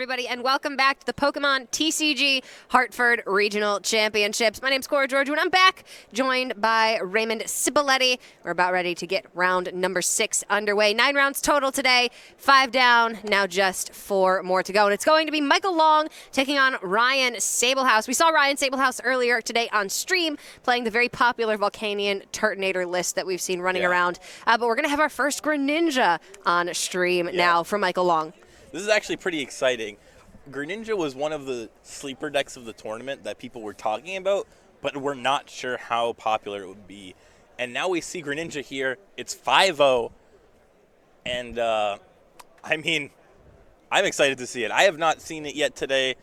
everybody, and welcome back to the Pokemon TCG Hartford Regional Championships. My name's Cora, Georgiou, and I'm back, joined by Raymond Cipoletti. We're about ready to get round number 6 underway. 9 rounds total today, 5 down, now just 4 more to go. And it's going to be Michael Long taking on Ryan Sabelhaus. We saw Ryan Sabelhaus earlier today on stream, playing the very popular Volcanion Turtonator list that we've seen running around. But we're going to have our first Greninja on stream now for Michael Long. This is actually pretty exciting. Greninja was one of the sleeper decks of the tournament that people were talking about, but we're not sure how popular it would be. And now we see Greninja here. It's 5-0. And, I mean, I'm excited to see it. I have not seen it yet today.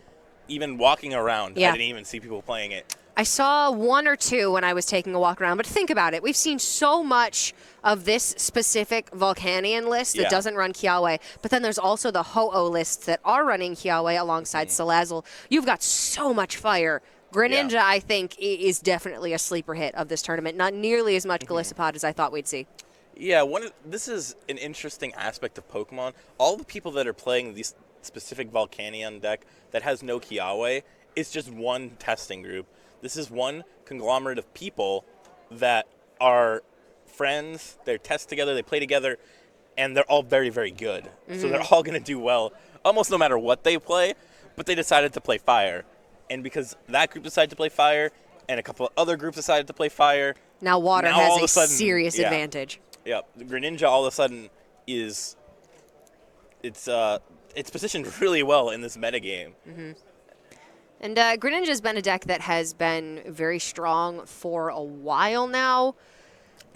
Even walking around, I didn't even see people playing it. I saw 1 or 2 when I was taking a walk around, but think about it. We've seen so much of this specific Volcanion list that doesn't run Kiawe, but then there's also the Ho-Oh lists that are running Kiawe alongside Salazzle. You've got so much fire. Greninja, I think, is definitely a sleeper hit of this tournament. Not nearly as much Golisopod as I thought we'd see. Yeah, this is an interesting aspect of Pokemon. All the people that are playing this specific Volcanion deck that has no Kiawe is just one testing group. This is one conglomerate of people that are friends, they test together, they play together, and they're all very, very good. So they're all going to do well, almost no matter what they play, but they decided to play Fire. And because that group decided to play Fire, and a couple of other groups decided to play Fire, now Water has a serious advantage. Yeah, Greninja all of a sudden is, it's positioned really well in this metagame. And Greninja's been a deck that has been very strong for a while now,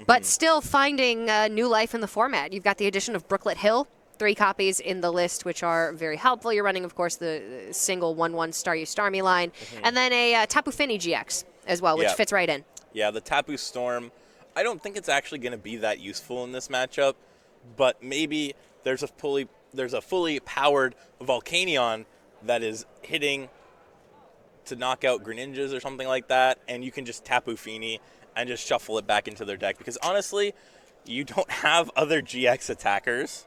but still finding new life in the format. You've got the addition of Brooklet Hill, 3 copies in the list, which are very helpful. You're running, of course, the single 1/1 Staryu-Starmie line, and then a Tapu Fini GX as well, which fits right in. Yeah, the Tapu Storm, I don't think it's actually going to be that useful in this matchup, but maybe there's a fully powered Volcanion that is hitting to knock out Greninjas or something like that, and you can just Tapu Fini and just shuffle it back into their deck. Because honestly, you don't have other GX attackers,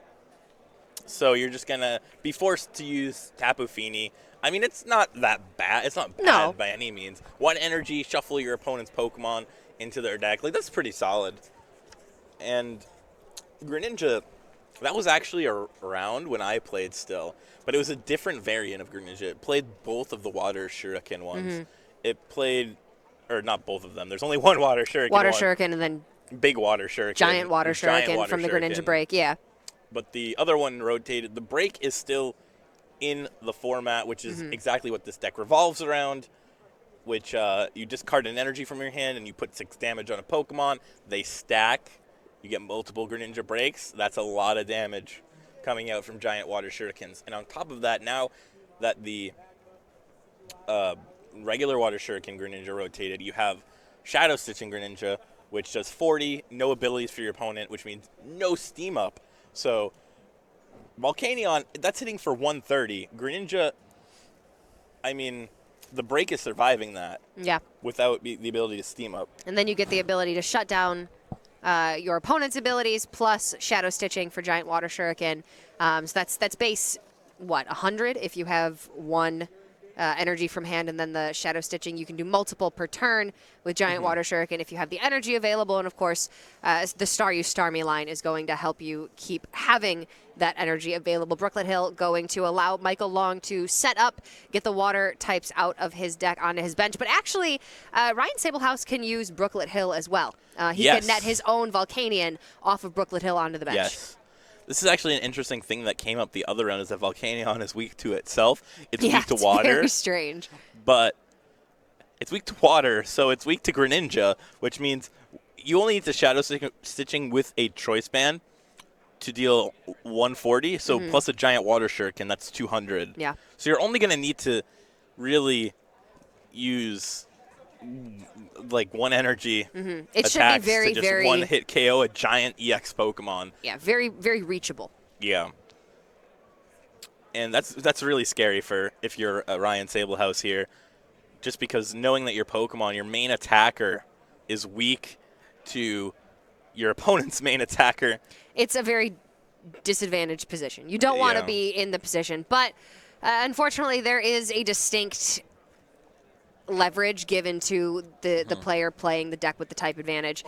so you're just going to be forced to use Tapu Fini. I mean, it's not that bad. It's not bad by any means. 1 energy, shuffle your opponent's Pokemon into their deck. Like, that's pretty solid. And Greninja, that was actually around when I played still. But it was a different variant of Greninja. It played both of the Water Shuriken ones. It played, or not both of them. There's only one Water Shuriken. Water Shuriken and then Big Water Shuriken. Giant Water Shuriken from the Greninja break, But the other one rotated. The break is still in the format, which is exactly what this deck revolves around, which you discard an energy from your hand and you put 6 damage on a Pokemon. They stack. You get multiple Greninja breaks. That's a lot of damage coming out from Giant Water Shurikens. And on top of that, now that the regular Water Shuriken Greninja rotated, you have Shadow Stitching Greninja, which does 40, no abilities for your opponent, which means no steam up. So Volcanion, that's hitting for 130. Greninja, I mean, the break is surviving that. Without the ability to steam up. And then you get the ability to shut down your opponent's abilities plus Shadow Stitching for Giant Water Shuriken. So that's base, 100 if you have 1 energy from hand, and then the Shadow Stitching, you can do multiple per turn with Giant Water Shuriken if you have the energy available. And, of course, the Staryu-Starmie line is going to help you keep having that energy available. Brooklet Hill going to allow Michael Long to set up, get the water types out of his deck onto his bench. But actually, Ryan Sabelhaus can use Brooklet Hill as well. He can net his own Volcanion off of Brooklet Hill onto the bench. Yes. This is actually an interesting thing that came up the other round, is that Volcanion is weak to itself. It's weak to water. Very strange. But it's weak to water, so it's weak to Greninja, which means you only need to Shadow Stitching with a Choice Band to deal 140, so plus a Giant Water Shuriken, that's 200. Yeah. So you're only going to need to really use like 1 energy It should be very, to just very 1-hit KO a giant EX Pokemon. Yeah, very, very reachable. Yeah. And that's really scary for if you're Ryan Sabelhaus here, just because knowing that your Pokemon, your main attacker, is weak to your opponent's main attacker. It's a very disadvantaged position. You don't want to be in the position, but Unfortunately, there is a distinct leverage given to the player playing the deck with the type advantage.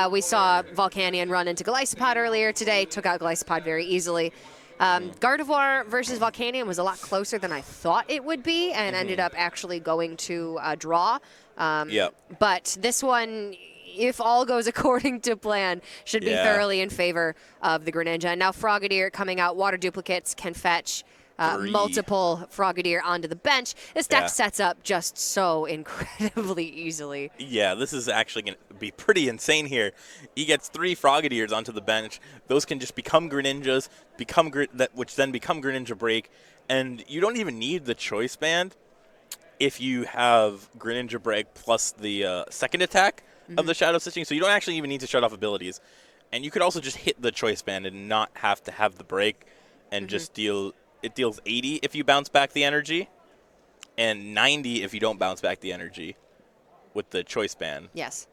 We saw Volcanion run into Glycopod earlier today, took out Glycopod very easily. Gardevoir versus Volcanion was a lot closer than I thought it would be, and ended up actually going to a draw. But this one, if all goes according to plan, should be thoroughly in favor of the Greninja. And now Frogadier coming out, water duplicates can fetch multiple Frogadier onto the bench. This deck sets up just so incredibly easily. Yeah, this is actually going to be pretty insane here. He gets 3 Frogadiers onto the bench. Those can just become Greninjas, which then become Greninja Break. And you don't even need the Choice Band if you have Greninja Break plus the second attack of the Shadow Stitching. So you don't actually even need to shut off abilities. And you could also just hit the Choice Band and not have to have the break and just deal... It deals 80 if you bounce back the energy, and 90 if you don't bounce back the energy with the Choice Band. Yes.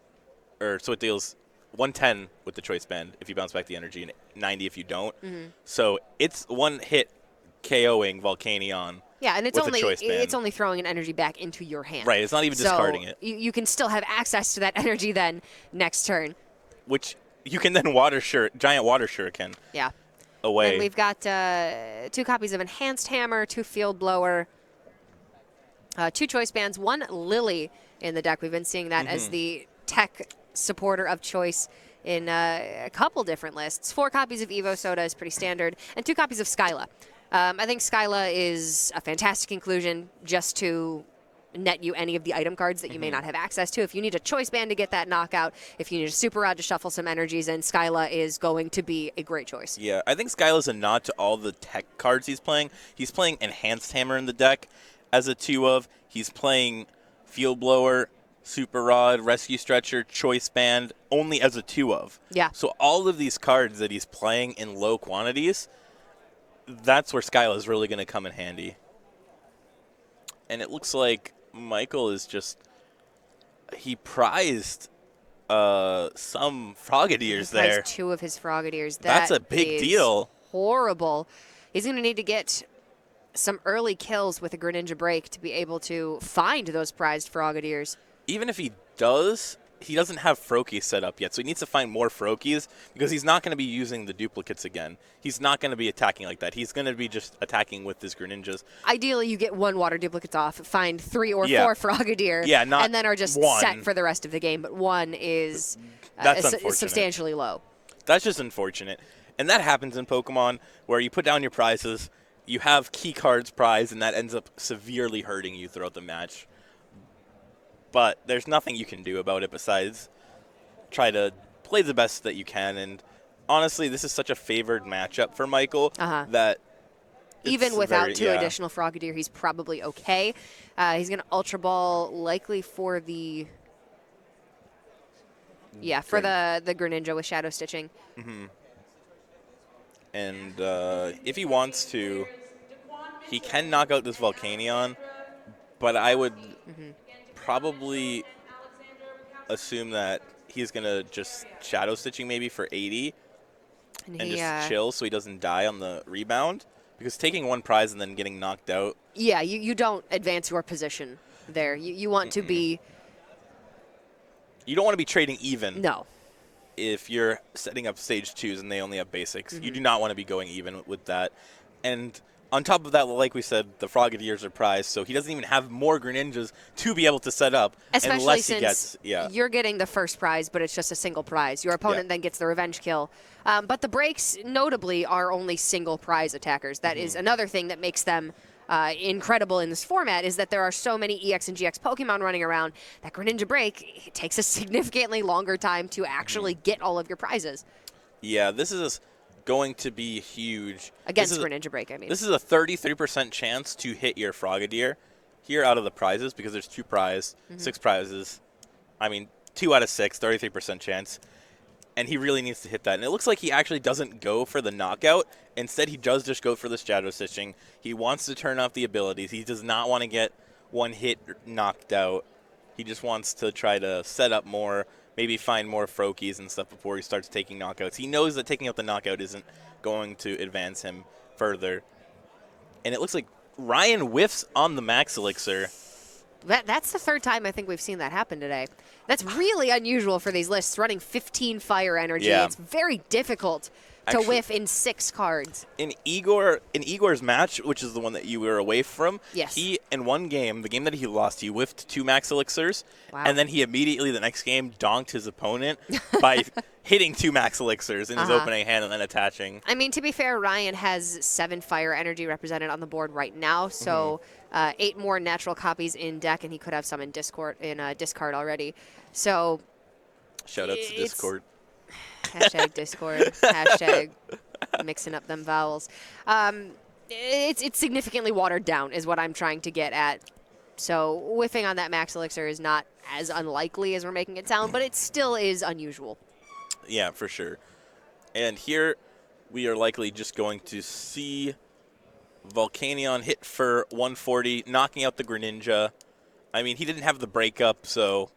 So it deals 110 with the Choice Band if you bounce back the energy, and 90 if you don't. So it's one hit KOing Volcanion. Yeah, and it's only throwing an energy back into your hand. Right, it's not even discarding it. You can still have access to that energy then next turn. Which you can then giant water shuriken. Yeah. Away. And we've got 2 copies of Enhanced Hammer, 2 Field Blower, 2 Choice Bands, 1 Lily in the deck. We've been seeing that as the tech supporter of choice in a couple different lists. 4 copies of Evo Soda is pretty standard, and 2 copies of Skyla. I think Skyla is a fantastic inclusion just to net you any of the item cards that you may not have access to. If you need a Choice Band to get that knockout, if you need a Super Rod to shuffle some energies in, Skyla is going to be a great choice. Yeah, I think Skyla's a nod to all the tech cards he's playing. He's playing Enhanced Hammer in the deck as a 2 of. He's playing Field Blower, Super Rod, Rescue Stretcher, Choice Band only as a 2 of. Yeah. So all of these cards that he's playing in low quantities, that's where Skyla is really going to come in handy. And it looks like Michael is he prized some Frogadiers there. He prized 2 of his Frogadiers. That's a big deal. Horrible. He's going to need to get some early kills with a Greninja Break to be able to find those prized Frogadiers. Even if he does, he doesn't have Froakies set up yet, so he needs to find more Froakies because he's not going to be using the duplicates again. He's not going to be attacking like that. He's going to be just attacking with his Greninjas. Ideally, you get 1 water duplicates off, find 3 or 4 Frogadier, and then are just set for the rest of the game, but 1 is substantially low. That's just unfortunate. And that happens in Pokemon where you put down your prizes, you have key cards prize, and that ends up severely hurting you throughout the match. But there's nothing you can do about it besides try to play the best that you can. And honestly, this is such a favored matchup for Michael that even without 2 additional Frogadier, he's probably okay. He's going to Ultra Ball likely for the the Greninja with Shadow Stitching. And if he wants to, he can knock out this Volcanion, but I would probably assume that he's going to just Shadow Stitching maybe for 80 and just chill so he doesn't die on the rebound. Because taking 1 prize and then getting knocked out. Yeah, you don't advance your position there. You want to be... You don't want to be trading even. No. If you're setting up stage 2s and they only have basics. You do not want to be going even with that. And on top of that, like we said, the Frogadiers are prized, so he doesn't even have more Greninjas to be able to set up. Especially unless since he gets, you're getting the first prize, but it's just a single prize. Your opponent then gets the revenge kill. But the breaks, notably, are only single prize attackers. That is another thing that makes them incredible in this format, is that there are so many EX and GX Pokemon running around that Greninja Break takes a significantly longer time to actually get all of your prizes. Yeah, this is going to be huge. Against Greninja Break, I mean. This is a 33% chance to hit your Frogadier here out of the prizes because there's 2 prizes, 6 prizes. I mean, 2 out of 6, 33% chance. And he really needs to hit that. And it looks like he actually doesn't go for the knockout. Instead, he does just go for the Shadow Stitching. He wants to turn off the abilities. He does not want to get 1 hit knocked out. He just wants to try to set up more, maybe find more Froakies and stuff before he starts taking knockouts. He knows that taking out the knockout isn't going to advance him further. And it looks like Ryan whiffs on the Max Elixir. That's the third time I think we've seen that happen today. That's really unusual for these lists, running 15 fire energy. Yeah. It's very difficult to whiff in 6 cards. In Igor's match, which is the one that you were away from, yes. he, in one game, the game that he lost, he whiffed 2 Max Elixirs, wow. and then he immediately, the next game, donked his opponent by hitting 2 Max Elixirs in his opening hand and then attaching. I mean, to be fair, Ryan has 7 fire energy represented on the board right now, so 8 more natural copies in deck, and he could have some in discard already. So, Shoutouts to Discord. Hashtag Discord. Hashtag mixing up them vowels. It's significantly watered down is what I'm trying to get at. So whiffing on that Max Elixir is not as unlikely as we're making it sound, but it still is unusual. Yeah, for sure. And here we are likely just going to see Volcanion hit for 140, knocking out the Greninja. I mean, he didn't have the breakup, so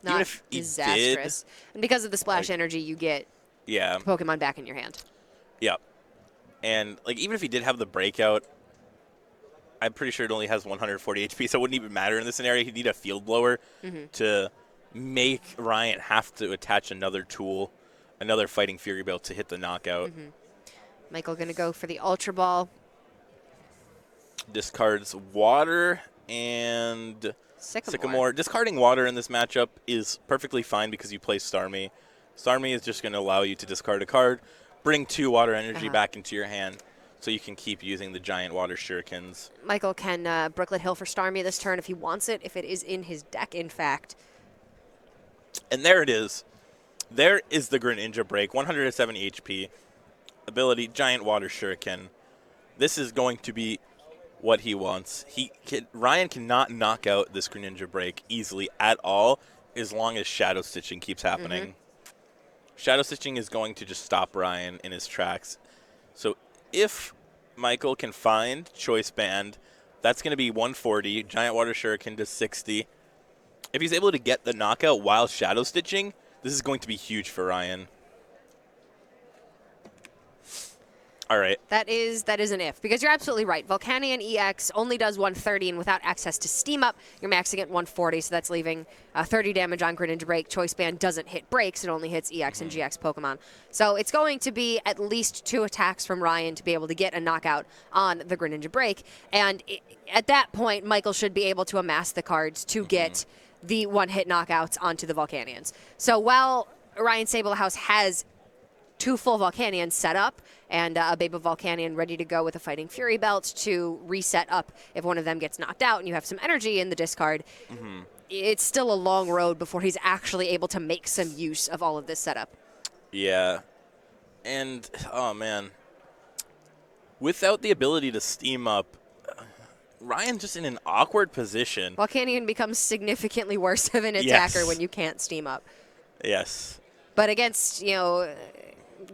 not even if he disastrous. did, and because of the splash energy, you get Pokemon back in your hand. Yeah. And like even if he did have the breakout, I'm pretty sure it only has 140 HP, so it wouldn't even matter in this scenario. He'd need a field blower to make Ryan have to attach another tool, another Fighting Fury Belt to hit the knockout. Michael going to go for the Ultra Ball. Discards Water and Sycamore. Discarding Water in this matchup is perfectly fine because you play Starmie. Starmie is just going to allow you to discard a card, bring 2 Water Energy back into your hand, so you can keep using the giant Water Shurikens. Michael can Brooklet Hill for Starmie this turn if he wants it, if it is in his deck, in fact. And there it is. There is the Greninja break, 170 HP. Ability, giant Water Shuriken. This is going to be what he wants. Ryan cannot knock out this Greninja break easily at all as long as Shadow Stitching keeps happening. Shadow Stitching is going to just stop Ryan in his tracks. So if Michael can find Choice Band, that's going to be 140. Giant Water Shuriken to 60. If he's able to get the knockout while Shadow Stitching, this is going to be huge for Ryan. All right. That is an if, because you're absolutely right. Volcanion EX only does 130, and without access to Steam Up, you're maxing at 140, so that's leaving 30 damage on Greninja Break. Choice Band doesn't hit breaks. It only hits EX and GX Pokemon. So it's going to be at least 2 attacks from Ryan to be able to get a knockout on the Greninja Break. And at that point, Michael should be able to amass the cards to get the one-hit knockouts onto the Volcanions. So while Ryan Sabelhaus has 2 full Volcanions set up and a Babe of Volcanion ready to go with a Fighting Fury Belt to reset up if one of them gets knocked out and you have some energy in the discard, it's still a long road before he's actually able to make some use of all of this setup. Yeah. And, oh man, without the ability to Steam Up, Ryan's just in an awkward position. Volcanion becomes significantly worse of an attacker when you can't Steam Up. Yes. But against,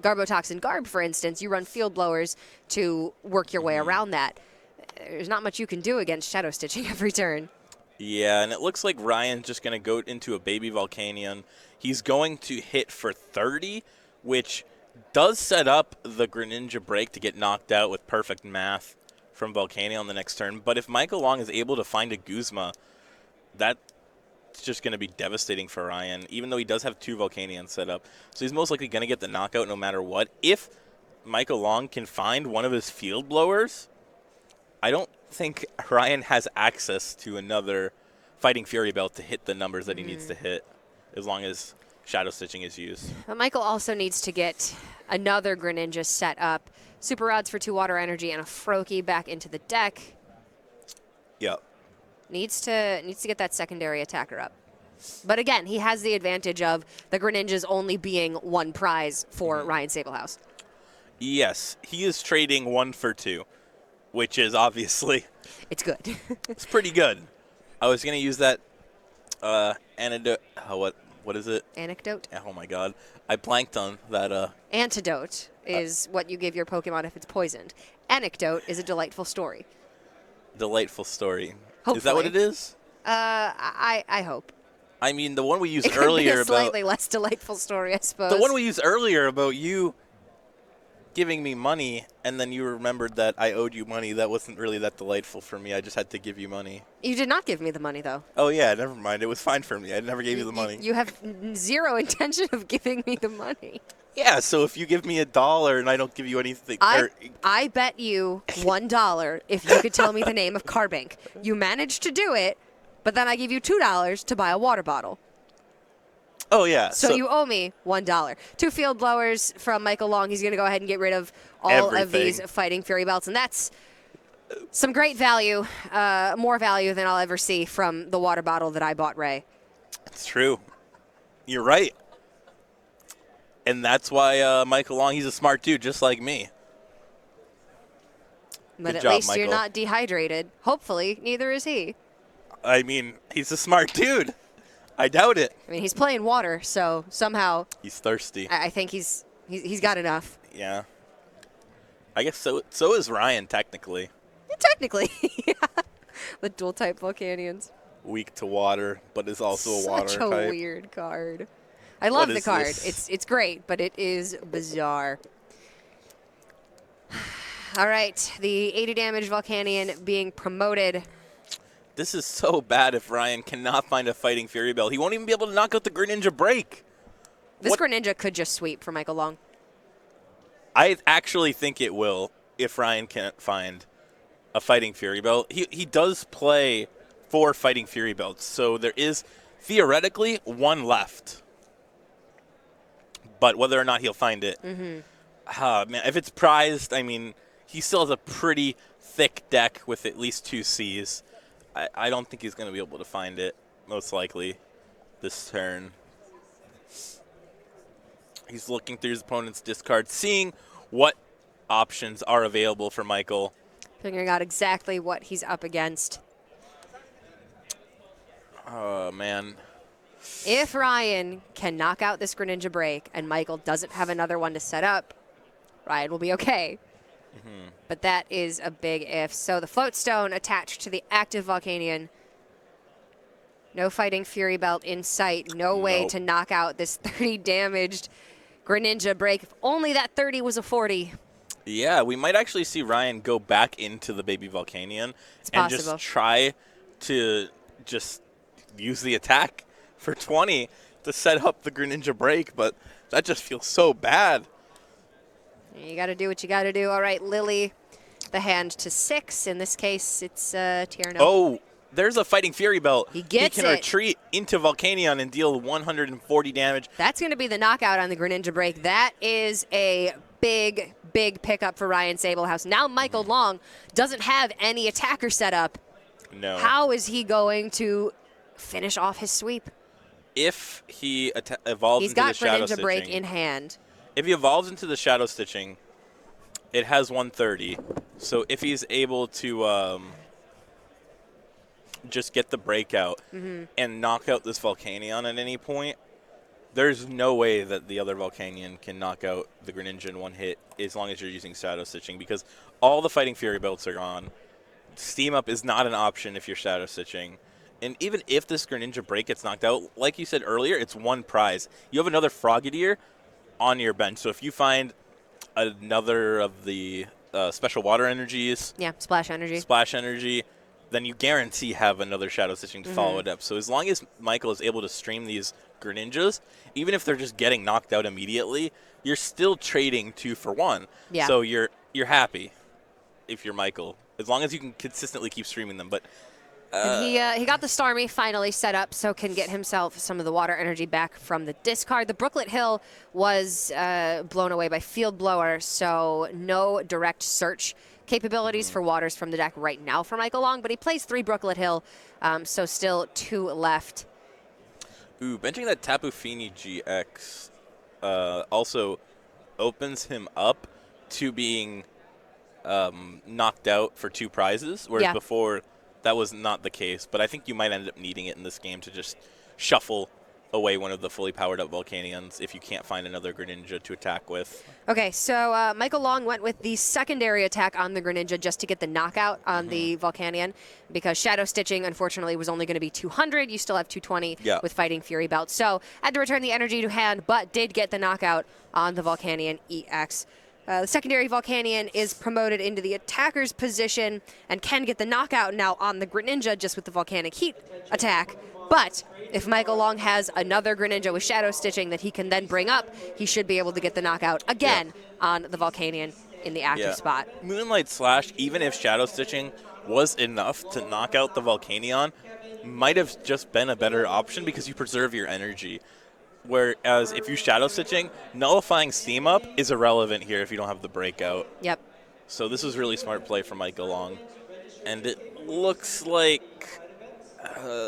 Garbotoxin Garb, for instance, you run Field Blowers to work your way around that. There's not much you can do against Shadow Stitching every turn. Yeah, and it looks like Ryan's just going to go into a Baby Volcanion. He's going to hit for 30, which does set up the Greninja break to get knocked out with perfect math from Volcanion on the next turn. But if Michael Long is able to find a Guzma, that's just going to be devastating for Ryan, even though he does have 2 Volcanions set up. So he's most likely going to get the knockout no matter what. If Michael Long can find one of his Field Blowers, I don't think Ryan has access to another Fighting Fury Belt to hit the numbers that he needs to hit, as long as Shadow Stitching is used. But Michael also needs to get another Greninja set up. Super Rods for 2 Water Energy and a Froakie back into the deck. Yep. Needs to get that secondary attacker up. But again, he has the advantage of the Greninjas only being 1 prize for Ryan Sabelhaus. Yes, he is trading 1 for 2, which is obviously... It's good. It's pretty good. I was going to use that antidote... what is it? Anecdote? Oh my god. I blanked on that... Antidote is what you give your Pokemon if it's poisoned. Anecdote is a delightful story. Delightful story. Hopefully. Is that what it is? I hope. I mean, the one we used It could earlier be a slightly less delightful story, I suppose. The one we used earlier about you giving me money, and then you remembered that I owed you money. That wasn't really that delightful for me. I just had to give you money. You did not give me the money, though. Oh, yeah, never mind. It was fine for me. I never gave you the money. You have zero intention of giving me the money. Yeah, so if you give me $1 and I don't give you anything... I bet you $1 if you could tell me the name of Carbank. You managed to do it, but then I give you $2 to buy a water bottle. Oh, yeah. So you owe me $1. 2 field blowers from Michael Long. He's going to go ahead and get rid of all of these Fighting Fury belts. And that's some great value, more value than I'll ever see from the water bottle that I bought Ray. It's true. You're right. And that's why Michael Long, he's a smart dude just like me. But Good at least job, you're Michael. not dehydrated. Hopefully, neither is he. I mean, he's a smart dude. I doubt it. I mean, he's playing water, so somehow He's thirsty. I think he's got enough. Yeah. I guess so is Ryan, technically. Technically, yeah. The dual-type Volcanions. Weak to water, but is also a water Such type. a weird card. I love the is card. this? It's great, but it is bizarre. All right, the 80 damage Volcanion being promoted. This is so bad if Ryan cannot find a Fighting Fury belt. He won't even be able to knock out the Greninja break. This Greninja could just sweep for Michael Long. I actually think it will if Ryan can't find a Fighting Fury belt. He does play 4 Fighting Fury belts, so there is theoretically 1 left. But whether or not he'll find it, man, if it's prized, I mean, he still has a pretty thick deck with at least 2 Cs. I don't think he's going to be able to find it, most likely, this turn. He's looking through his opponent's discard, seeing what options are available for Michael. Figuring out exactly what he's up against. Oh, man. If Ryan can knock out this Greninja break and Michael doesn't have another one to set up, Ryan will be okay. But that is a big if. So the Float Stone attached to the active Volcanion. No Fighting Fury belt in sight. No way to knock out this 30 damaged Greninja break. If only that 30 was a 40. Yeah, we might actually see Ryan go back into the baby Volcanion and just try to just use the attack for 20 to set up the Greninja break, but that just feels so bad. You got to do what you got to do. All right, Lily, the hand to 6. In this case, it's Tierno. Oh, there's a Fighting Fury belt. He gets He can retreat into Volcanion and deal 140 damage. That's going to be the knockout on the Greninja break. That is a big, big pickup for Ryan Sabelhaus. Now Michael Long doesn't have any attacker set up. No. How is he going to finish off his sweep? If he evolves into the Shadow Stitching. He's got Greninja break in hand. If he evolves into the Shadow Stitching, it has 130. So if he's able to just get the breakout and knock out this Volcanion at any point, there's no way that the other Volcanion can knock out the Greninja in one hit as long as you're using Shadow Stitching, because all the Fighting Fury belts are gone. Steam Up is not an option if you're Shadow Stitching. And even if this Greninja break gets knocked out, like you said earlier, it's 1 prize. You have another Frogadier on your bench. So if you find another of the special water energies, Splash Energy, then you guarantee have another Shadow Stitching to follow it up. So as long as Michael is able to stream these Greninjas, even if they're just getting knocked out immediately, you're still trading 2 for 1. Yeah. So you're happy if you're Michael, as long as you can consistently keep streaming them. But and he got the Starmie finally set up, so can get himself some of the water energy back from the discard. The Brooklet Hill was blown away by Field Blower, so no direct search capabilities for waters from the deck right now for Michael Long, but he plays 3 Brooklet Hill, so still 2 left. Ooh, benching that Tapu Fini GX also opens him up to being knocked out for 2 prizes, whereas before that was not the case. But I think you might end up needing it in this game to just shuffle away one of the fully powered up Volcanions if you can't find another Greninja to attack with. Okay, so Michael Long went with the secondary attack on the Greninja just to get the knockout on the Volcanion, because Shadow Stitching, unfortunately, was only going to be 200. You still have 220 with Fighting Fury Belt. So had to return the energy to hand, but did get the knockout on the Volcanion EX. The secondary Volcanion is promoted into the attacker's position and can get the knockout now on the Greninja just with the Volcanic Heat attack. But if Michael Long has another Greninja with Shadow Stitching that he can then bring up, he should be able to get the knockout again on the Volcanion in the active spot. Moonlight Slash, even if Shadow Stitching was enough to knock out the Volcanion, might have just been a better option because you preserve your energy. Whereas if you Shadow Stitching, nullifying Steam Up is irrelevant here if you don't have the breakout. Yep. So this was really smart play from Michael Long. And it looks like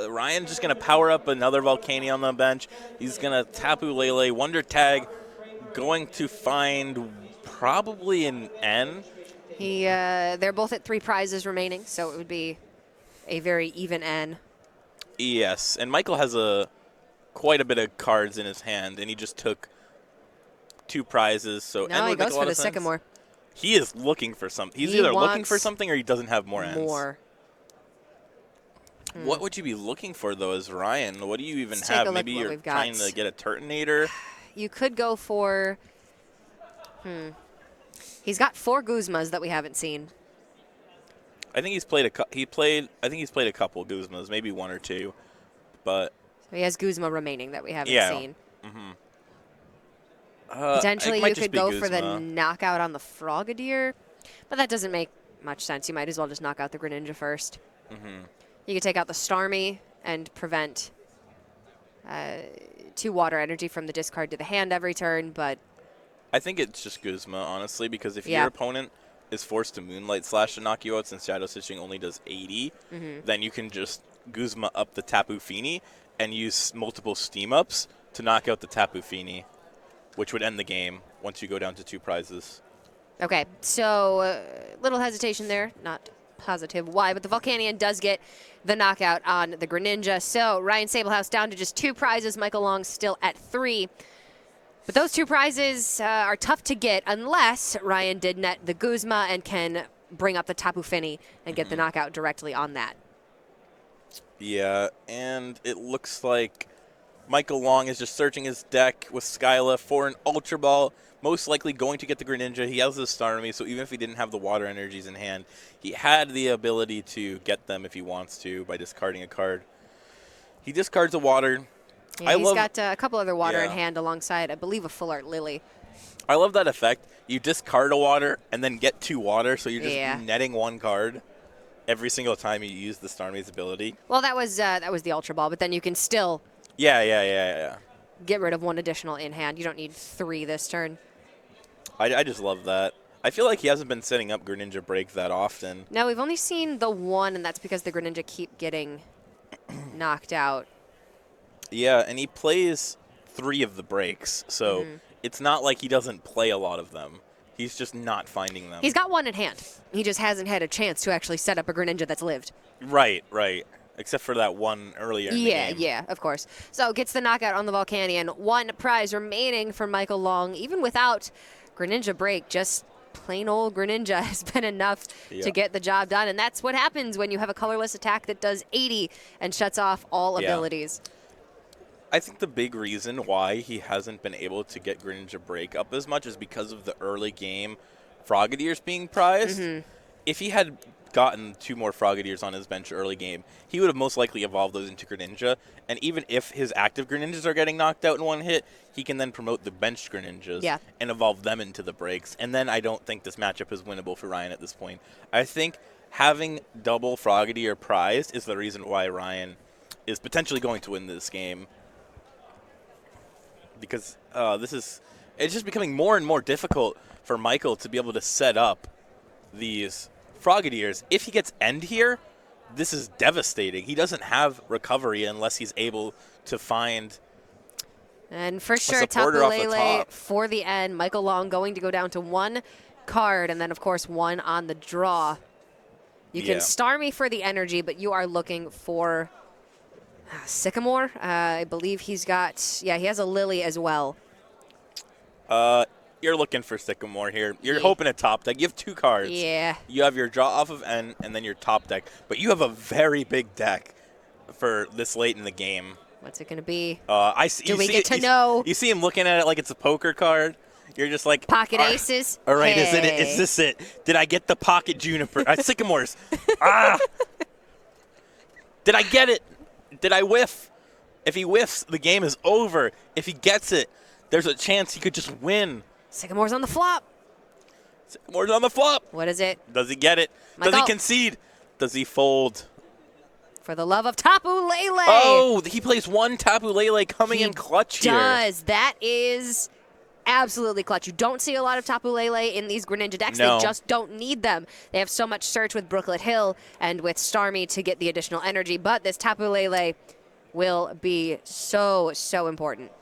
Ryan's just going to power up another Volcanion on the bench. He's going to Tapu Lele, Wonder Tag, going to find probably an N. They're both at 3 prizes remaining, so it would be a very even N. Yes, and Michael has quite a bit of cards in his hand, and he just took 2 prizes. So no, he goes for the Sycamore. He is looking for something. He's either looking for something or he doesn't have more ends. What would you be looking for, though, as Ryan? What do you even have? Maybe you're trying to get a Turtonator? You could go for... He's got 4 Guzmas that we haven't seen. I think he's played a couple Guzmas, maybe 1 or 2. But so he has Guzma remaining that we haven't seen. Potentially you could go for the knockout on the Frogadier, but that doesn't make much sense. You might as well just knock out the Greninja first. You could take out the Starmie and prevent 2 water energy from the discard to the hand every turn, but... I think it's just Guzma, honestly, because if your opponent is forced to Moonlight Slash to knock you out since Shadow Stitching only does 80, then you can just Guzma up the Tapu Fini and use multiple Steam Ups to knock out the Tapu Fini, which would end the game once you go down to 2 prizes. Okay, so little hesitation there, not positive why, but the Volcanion does get the knockout on the Greninja. So Ryan Sabelhaus down to just 2 prizes, Michael Long still at 3. But those 2 prizes are tough to get unless Ryan did net the Guzma and can bring up the Tapu Fini and get the knockout directly on that. Yeah, and it looks like Michael Long is just searching his deck with Skyla for an Ultra Ball, most likely going to get the Greninja. He has the Starmie, so even if he didn't have the water energies in hand, he had the ability to get them if he wants to by discarding a card. He discards a water. Yeah, he's got a couple other water in hand alongside, I believe, a Full Art Lily. I love that effect. You discard a water and then get 2 water, so you're just netting 1 card every single time you use the Starmie's ability. Well, that was the Ultra Ball, but then you can still get rid of 1 additional in hand. You don't need 3 this turn. I just love that. I feel like he hasn't been setting up Greninja Break that often. No, we've only seen the 1, and that's because the Greninja keep getting knocked out. Yeah, and he plays 3 of the breaks, so it's not like he doesn't play a lot of them. He's just not finding them. He's got 1 in hand. He just hasn't had a chance to actually set up a Greninja that's lived. Right. Except for that 1 earlier in the game. Yeah, of course. So gets the knockout on the Volcanion. 1 prize remaining for Michael Long. Even without Greninja Break, just plain old Greninja has been enough to get the job done. And that's what happens when you have a colorless attack that does 80 and shuts off all abilities. I think the big reason why he hasn't been able to get Greninja Break up as much is because of the early game Frogadiers being prized. If he had gotten 2 more Frogadiers on his bench early game, he would have most likely evolved those into Greninja. And even if his active Greninjas are getting knocked out in 1 hit, he can then promote the benched Greninjas and evolve them into the breaks. And then I don't think this matchup is winnable for Ryan at this point. I think having double Frogadier prized is the reason why Ryan is potentially going to win this game. Because it's just becoming more and more difficult for Michael to be able to set up these Frogadiers. If he gets end here, this is devastating. He doesn't have recovery unless he's able to find and for sure, Tapu Lele for the end. Michael Long going to go down to 1 card, and then, of course, 1 on the draw. You can Starmie for the energy, but you are looking for Sycamore. I believe he's got, he has a Lily as well. You're looking for Sycamore here. You're hoping a top deck. You have 2 cards. Yeah. You have your draw off of N and then your top deck. But you have a very big deck for this late in the game. What's it going to be? Do we get to know? You see him looking at it like it's a poker card. You're just like Pocket aces. All right, Hey. is this it? Did I get the pocket juniper? Sycamores. Ah! Did I get it? Did I whiff? If he whiffs, the game is over. If he gets it, there's a chance he could just win. Sycamore's on the flop. Sycamore's on the flop. What is it? Does he get it? Michael. Does he concede? Does he fold? For the love of Tapu Lele. Oh, he plays one Tapu Lele coming in clutch here. Does. That is absolutely clutch. You don't see a lot of Tapu Lele in these Greninja decks. No. They just don't need them. They have so much search with Brooklet Hill and with Starmie to get the additional energy, but this Tapu Lele will be so, so important.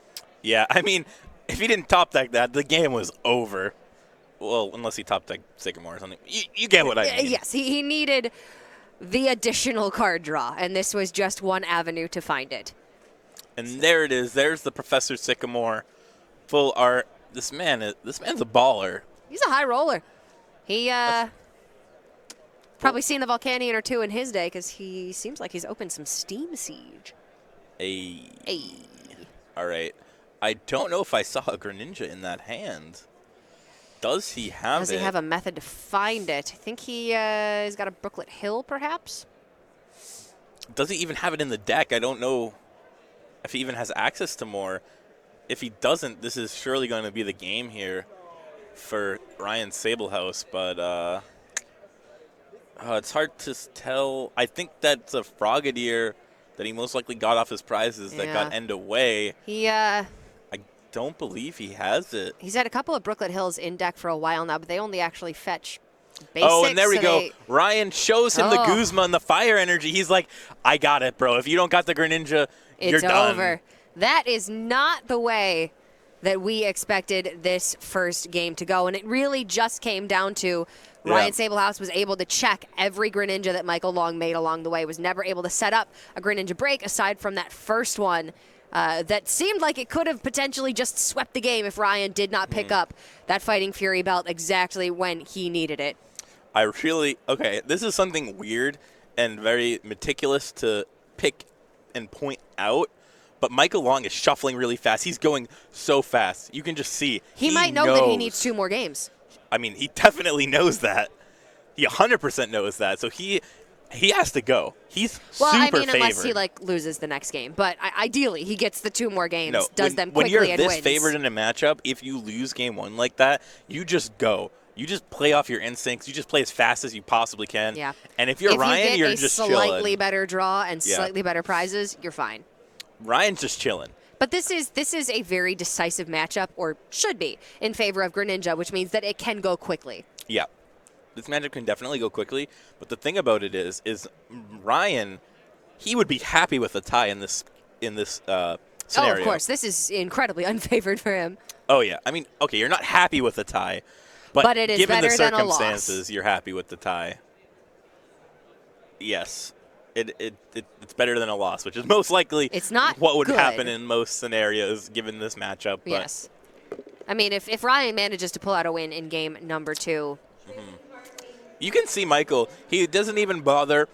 Yeah, I mean, if he didn't top deck that, the game was over. Well, unless he top decked Sycamore or something. You get what I mean. Yes, he needed the additional card draw, and this was just one avenue to find it. And there it is. There's the Professor Sycamore. Full art. This man's a baller. He's a high roller. He probably seen the Volcanion or two in his day because he seems like he's opened some Steam Siege. Hey. Hey. All right. I don't know if I saw a Greninja in that hand. Does he have Does it? he have a method to find it? I think he's got a Brooklet Hill, perhaps? Does he even have it in the deck? I don't know if he even has access to more. If he doesn't, this is surely going to be the game here for Ryan Sabelhaus, but it's hard to tell. I think that's a Frogadier that he most likely got off his prizes that got end away. He I don't believe he has it. he's had a couple of Brooklet Hills in deck for a while now, but they only actually fetch basics. Oh, and there we so go. Ryan shows him the Guzma and the fire energy. He's like, I got it, bro. If you don't got the Greninja, you're done. It's over. That is not the way that we expected this first game to go, and it really just came down to Ryan Sabelhaus was able to check every Greninja that Michael Long made along the way, was never able to set up a Greninja break aside from that first one that seemed like it could have potentially just swept the game if Ryan did not pick up that Fighting Fury belt exactly when he needed it. Okay, this is something weird and very meticulous to pick and point out, but Michael Long is shuffling really fast. He's going so fast. You can just see. He might know that he needs 2 more games. I mean, he definitely knows that. He 100% knows that. So he has to go. He's super favored. Unless he loses the next game. But ideally, he gets the 2 more games, does them when quickly, you're and this wins. favored in a matchup, if you lose game 1 like that, you just go. You just play off your instincts. You just play as fast as you possibly can. Yeah. And if you're Ryan, you're just chilling. If you get a slightly better draw and slightly better prizes, you're fine. Ryan's just chilling. But this is a very decisive matchup, or should be, in favor of Greninja, which means that it can go quickly. Yeah. This matchup can definitely go quickly, but the thing about it is Ryan, he would be happy with a tie in this scenario. Oh, of course. This is incredibly unfavored for him. Oh, yeah. I mean, okay, you're not happy with a tie, but it is given the better than a loss. circumstances, you're happy with the tie. Yes. It's better than a loss, which is most likely it's not what would good. happen in most scenarios given this matchup. But yes. I mean, if Ryan manages to pull out a win in game number 2. You can see Michael, he doesn't even bother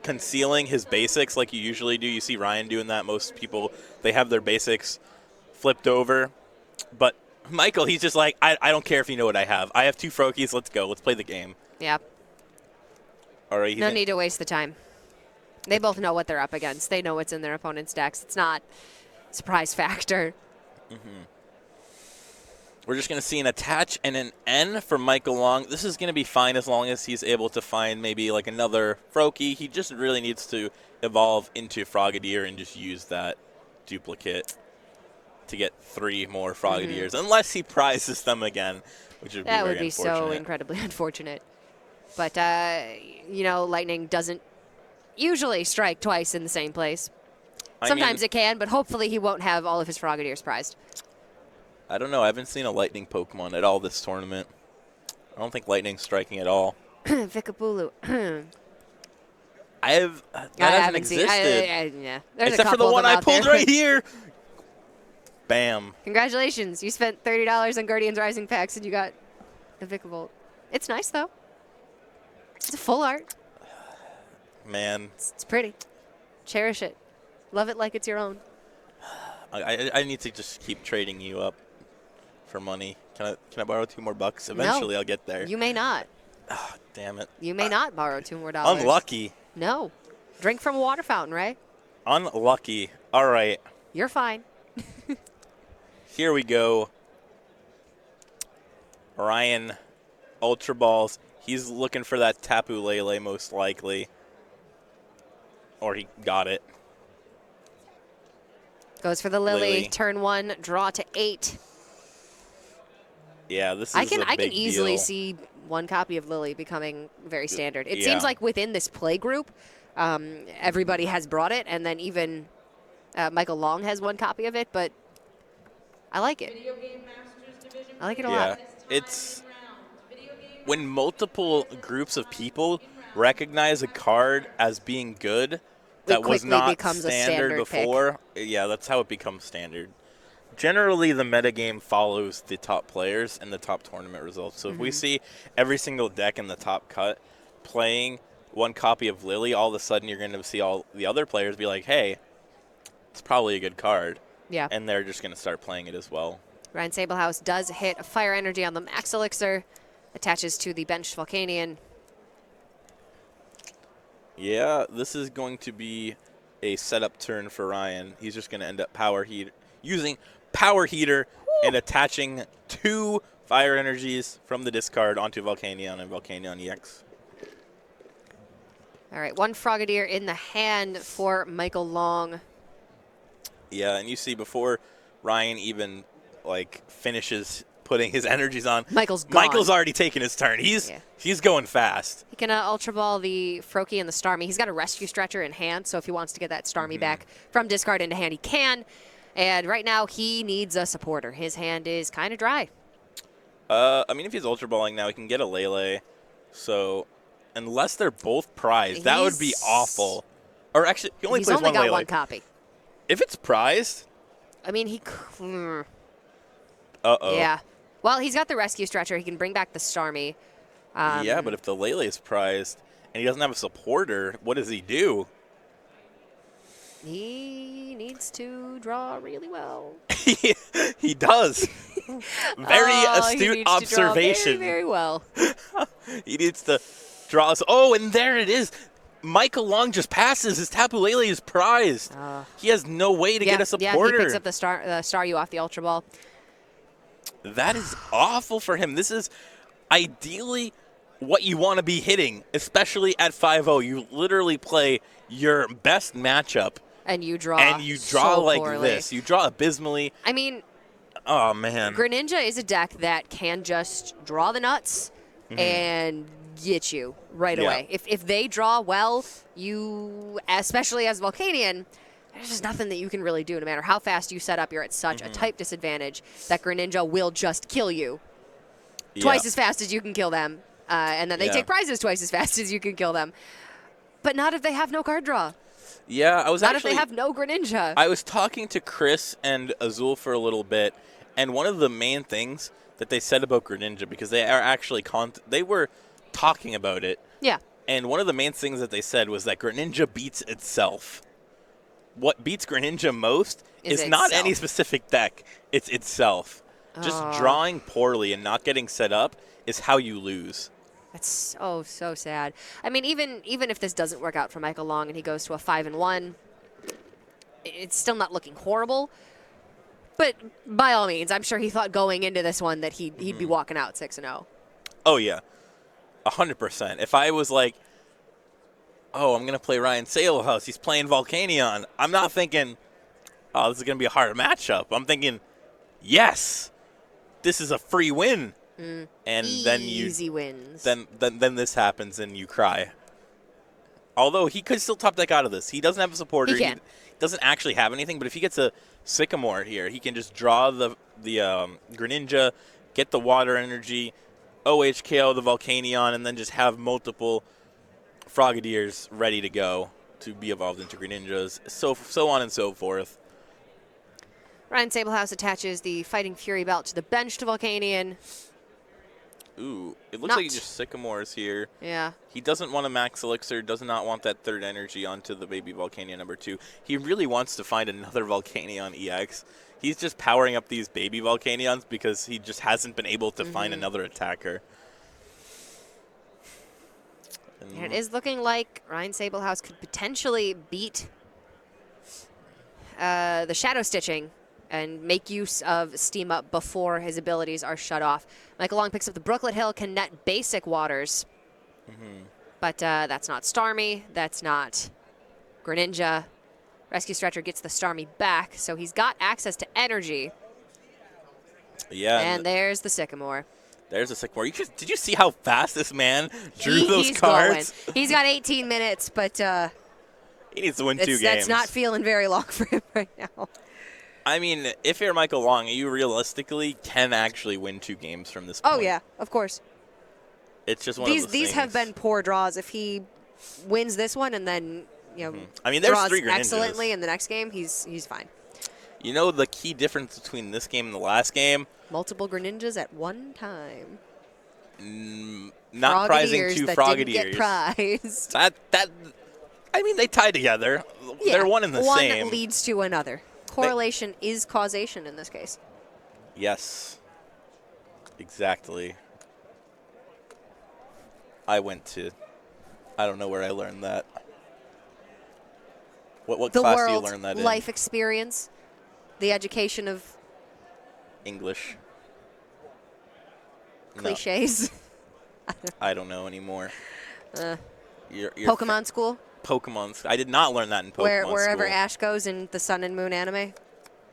concealing his basics like you usually do. You see Ryan doing that. Most people, they have their basics flipped over. But Michael, he's just like, I don't care if you know what I have. I have 2 Froakies. Let's go. Let's play the game. Yeah. All right. No need to waste the time. They both know what they're up against. They know what's in their opponent's decks. It's not a surprise factor. We're just going to see an attach and an N for Michael Long. This is going to be fine as long as he's able to find maybe like another Froakie. He just really needs to evolve into Frogadier and just use that duplicate to get 3 more Frogadiers, unless he prizes them again, which would be very unfortunate. So incredibly unfortunate. But, Lightning doesn't usually strike twice in the same place. Sometimes it can, but hopefully he won't have all of his Frogadiers prized. I don't know. I haven't seen a Lightning Pokemon at all this tournament. I don't think Lightning's striking at all. Vikapulu. I haven't existed. Yeah. Except for the one I pulled right here. Bam. Congratulations. You spent $30 on Guardians Rising packs and you got the Vikavolt. It's nice, though. It's a full art. Man. It's pretty. Cherish it. Love it like it's your own. I need to just keep trading you up. for money. Can I borrow $2 more? Eventually, I'll get there. You may not. Oh, damn it. You may not borrow $2 more. Unlucky. No. Drink from a water fountain, Ray. Unlucky. All right. You're fine. Here we go. Ryan, Ultra Balls. He's looking for that Tapu Lele most likely. Or he got it. Goes for the Lily. Turn 1, draw to 8. Yeah, this is I can easily deal. see one copy of Lily becoming very standard. It Yeah. seems like within this play group, everybody has brought it, and then even Michael Long has one copy of it, but I like it. I like it a lot. It's when multiple groups of people recognize a card as being good that was not becomes standard before. Yeah, that's how it becomes standard. Generally, the metagame follows the top players and the top tournament results. So if we see every single deck in the top cut playing one copy of Lily, all of a sudden you're going to see all the other players be like, hey, it's probably a good card. Yeah. And they're just going to start playing it as well. Ryan Sabelhaus does hit a Fire Energy on the Max Elixir, attaches to the benched Volcanion. Yeah, this is going to be a setup turn for Ryan. He's just going to end up using Power Heater and attaching 2 Fire Energies from the discard onto Volcanion and Volcanion EX. All right, 1 Frogadier in the hand for Michael Long. Yeah, and you see before Ryan even finishes putting his energies on, Michael's gone. Michael's already taken his turn. He's going fast. He can Ultra Ball the Froakie and the Starmie. He's got a Rescue Stretcher in hand, so if he wants to get that Starmie back from discard into hand, he can. And right now, he needs a supporter. His hand is kind of dry. I mean, if he's Ultra Balling now, he can get a Lele. So, unless they're both prized, that would be awful. Or actually, he only plays only one got Lele. one copy. If it's prized, I mean, he. uh-oh. Yeah. Well, he's got the Rescue Stretcher. He can bring back the Starmie. Yeah, but if the Lele is prized and he doesn't have a supporter, what does he do? He needs to draw really well. He does. Very astute observation. Very well. He needs to draw us. Oh, and there it is. Michael Long just passes. His Tapu Lele is prized. He has no way to get a supporter. Yeah, he picks up the Staryu off the Ultra Ball. That is awful for him. This is ideally what you want to be hitting, especially at 5-0. You literally play your best matchup. And you draw so like poorly. this. You draw abysmally. I mean, oh, man. Greninja is a deck that can just draw the nuts and get you right away. If they draw well, you, especially as Volcanion, there's just nothing that you can really do. No matter how fast you set up, you're at such a type disadvantage that Greninja will just kill you twice as fast as you can kill them. And then they take prizes twice as fast as you can kill them. But not if they have no card draw. Yeah, I was Not if they have no Greninja. I was talking to Chris and Azul for a little bit, and one of the main things that they said about Greninja, because they are actually they were talking about it. Yeah. And one of the main things that they said was that Greninja beats itself. What beats Greninja most is not any specific deck. It's itself. Just drawing poorly and not getting set up is how you lose. That's so sad. I mean, even if this doesn't work out for Michael Long and he goes to a 5-1, it's still not looking horrible. But by all means, I'm sure he thought going into this one that he'd be walking out 6-0. Oh yeah, 100%. If I was like, oh, I'm gonna play Ryan Sabelhaus, he's playing Volcanion, I'm not thinking, oh, this is gonna be a hard matchup. I'm thinking, yes, this is a free win. And then easy wins. Then this happens and you cry. Although he could still top deck out of this. He doesn't have a supporter. He doesn't actually have anything. But if he gets a Sycamore here, he can just draw the Greninja, get the Water Energy, OHKO the Volcanion, and then just have multiple Frogadiers ready to go to be evolved into Greninjas. So on and so forth. Ryan Sabelhaus attaches the Fighting Fury belt to the bench to Volcanion. Ooh, it looks like he just Sycamores here. Yeah. He doesn't want a Max Elixir, does not want that third energy onto the baby Volcanion number 2. He really wants to find another Volcanion EX. He's just powering up these baby Volcanions because he just hasn't been able to find another attacker. And it is looking like Ryan Sabelhaus could potentially beat the Shadow Stitching and make use of Steam Up before his abilities are shut off. Michael Long picks up the Brooklet Hill, can net basic waters. But that's not Starmie. That's not Greninja. Rescue Stretcher gets the Starmie back, so he's got access to energy. Yeah. And there's the Sycamore. There's a Sycamore. Did you see how fast this man drew those cards? Going. He's got 18 minutes, but he needs to win 2 games. That's not feeling very long for him right now. I mean, if you're Michael Long, you realistically can actually win 2 games from this point. Oh, yeah, of course. It's just one of those things. These have been poor draws. If he wins this one and then I mean, there's draws 3 Greninjas. excellently in the next game, he's fine. You know the key difference between this game and the last game? Multiple Greninjas at one time. Not prizing 2 Frogadiers. Didn't get prized. I mean, they tie together. Yeah, they're one and the same. One leads to another. Correlation is causation in this case. Yes. Exactly. I don't know where I learned that. What the class world, do you learn that in? Life experience, the education of English. cliches. No. I don't know anymore. You're Pokemon school? Pokemon. I did not learn that in Pokemon Wherever school. Ash goes in the Sun and Moon anime.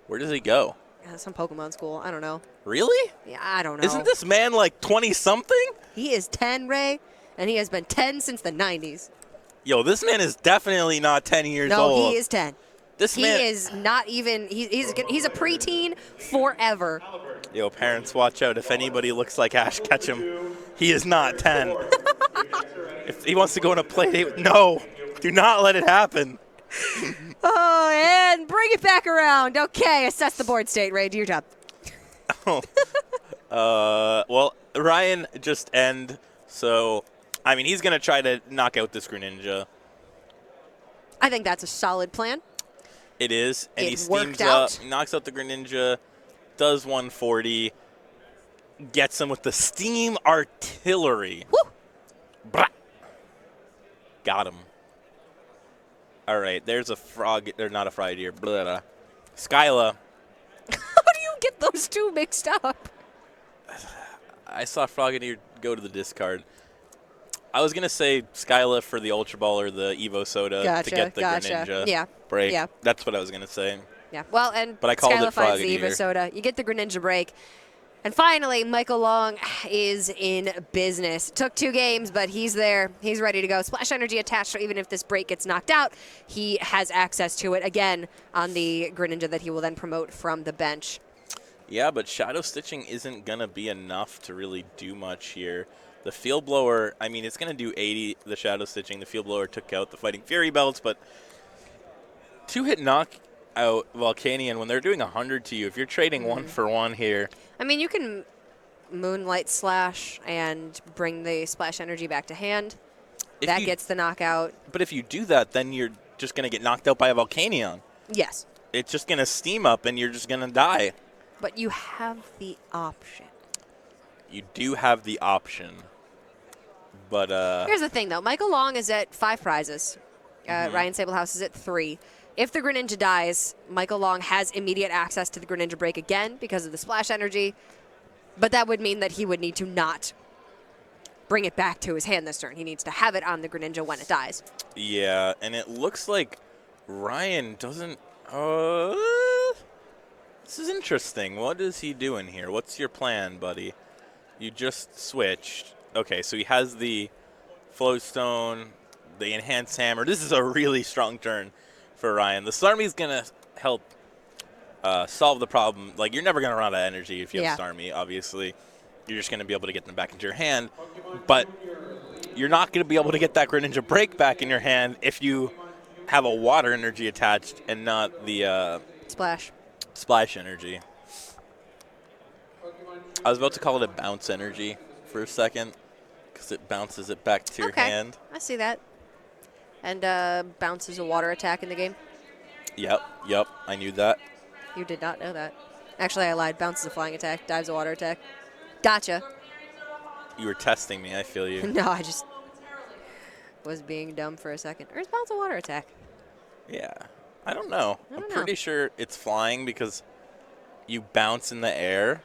Where does he go? Some Pokemon school. I don't know. Really? Yeah, I don't know. Isn't this man like 20-something? He is 10, Ray, and he has been 10 since the 90s. Yo, this man is definitely not 10 years no, old. No, he is 10. This man is not even. He's a preteen forever. Yo, parents, watch out. If anybody looks like Ash Ketchum, he is not 10. If he wants to go on a play date, no. Do not let it happen. Oh, and bring it back around. Okay, assess the board state, Ray. Do your job. Well, Ryan just end. So, I mean, he's going to try to knock out this Greninja. I think that's a solid plan. It is. And it he steams worked out. up, knocks out the Greninja, does 140, gets him with the Steam Artillery. Woo! Blah. Got him. All right, there's a frog. Or not a Frogadier. Blah, blah. Skyla. How do you get those two mixed up? I saw Frogadier go to the discard. I was going to say Skyla for the Ultra Ball or the Evo Soda to get the Greninja break. Yeah. That's what I was going to say. Yeah. Well, and but I called Skyla it finds the Frogadier. Evo Soda. You get the Greninja break. And finally, Michael Long is in business. Took 2 games, but he's there. He's ready to go. Splash Energy attached, so even if this break gets knocked out, he has access to it again on the Greninja that he will then promote from the bench. Yeah, but Shadow Stitching isn't going to be enough to really do much here. The Field Blower, I mean, it's going to do 80, the Shadow Stitching. The Field Blower took out the Fighting Fury belts, but 2-hit knockout Volcanion, when they're doing 100 to you, if you're trading 1 for 1 here. I mean, you can Moonlight Slash and bring the Splash Energy back to hand. That gets the knockout. But if you do that, then you're just going to get knocked out by a Volcanion. Yes. It's just going to steam up, and you're just going to die. But you have the option. You do have the option. But here's the thing, though. Michael Long is at 5 prizes. Ryan Sabelhaus is at 3. If the Greninja dies, Michael Long has immediate access to the Greninja break again because of the Splash Energy. But that would mean that he would need to not bring it back to his hand this turn. He needs to have it on the Greninja when it dies. Yeah, and it looks like Ryan doesn't... this is interesting. What is he doing here? What's your plan, buddy? You just switched. Okay, so he has the Flowstone, the Enhanced Hammer. This is a really strong turn for Ryan. The Starmie's going to help solve the problem. Like, you're never going to run out of energy if you have Starmie, obviously. You're just going to be able to get them back into your hand. But you're not going to be able to get that Greninja break back in your hand if you have a water energy attached and not the splash energy. I was about to call it a bounce energy for a second because it bounces it back to your hand. I see that. And bounce is a water attack in the game. Yep, I knew that. You did not know that. Actually, I lied. Bounce is a flying attack. Dive's a water attack. Gotcha. You were testing me. I feel you. No, I just was being dumb for a second. Or is bounce a water attack? Yeah. I don't know. I don't I'm know. pretty sure it's flying because you bounce in the air.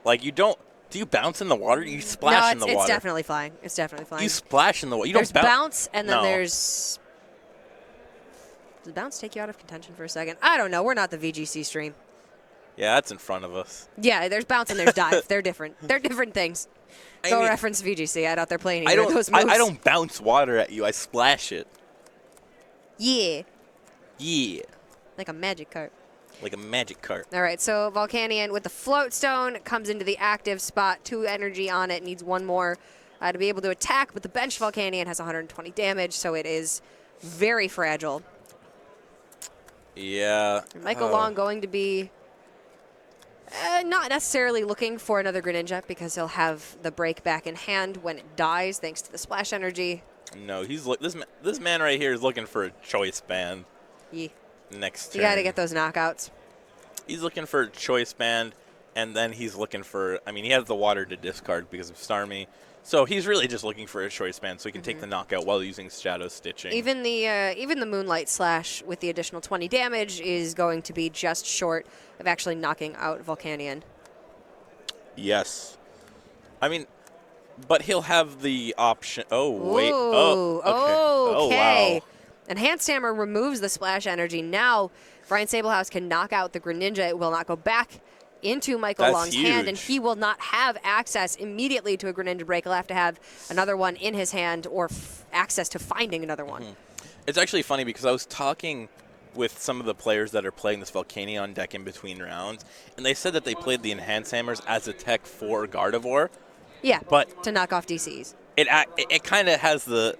Like, you don't. Do you bounce in the water? You splash in the water. No, it's definitely flying. It's definitely flying. You splash in the water. You There's don't bounce, and then No. there's... Does bounce take you out of contention for a second? I don't know. We're not the VGC stream. Yeah, that's in front of us. Yeah, there's bounce and there's dive. They're different. They're different things. I Go mean, reference VGC. I out there playing either of those moves. I don't bounce water at you. I splash it. Yeah, Yeah. like a magic cart. Like a magic cart. All right, so Volcanion with the float stone comes into the active spot. 2 energy on it. Needs 1 more to be able to attack, but the bench Volcanion has 120 damage, so it is very fragile. Yeah. And Michael Long going to be not necessarily looking for another Greninja because he'll have the break back in hand when it dies thanks to the splash energy. No, this man right here is looking for a choice band. Yeah. Next turn. You got to get those knockouts. He's looking for a choice band, and then he's looking for. I mean, he has the water to discard because of Starmie. So he's really just looking for a choice band so he can take the knockout while using Shadow Stitching. Even the Moonlight Slash with the additional 20 damage is going to be just short of actually knocking out Volcanion. Yes. I mean, but he'll have the option. Oh, wait. Ooh, Oh, okay. okay. Oh, wow. Enhanced Hammer removes the splash energy. Now, Ryan Sabelhaus can knock out the Greninja. It will not go back into Michael That's Long's hand, and huge. he will not have access immediately to a Greninja break. He'll have to have another one in his hand or access to finding another one. It's actually funny because I was talking with some of the players that are playing this Volcanion deck in between rounds, and they said that they played the Enhanced Hammers as a tech for Gardevoir. Yeah, But to knock off DCs. It kind of has the,